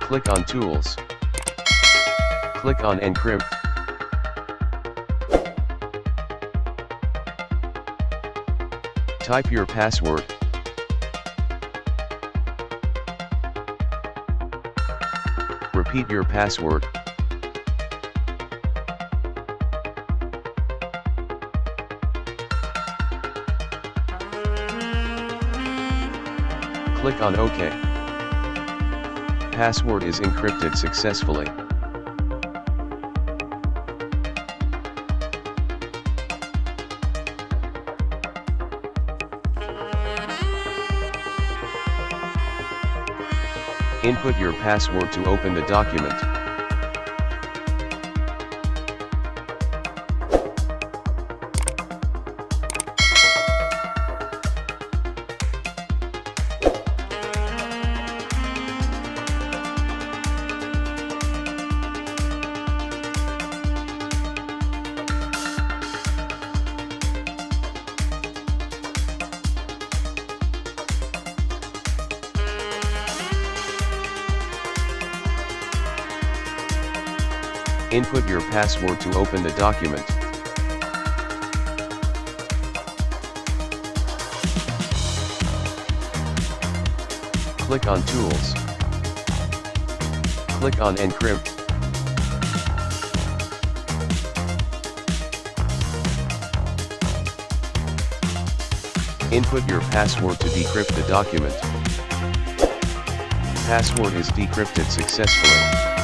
Click on Tools. Click on Encrypt. Type your password. Repeat your password. Click on OK. Password is encrypted successfully. Input your password to open the document. Input your password to open the document. Click on Tools. Click on Encrypt. Input your password to decrypt the document. Password is decrypted successfully.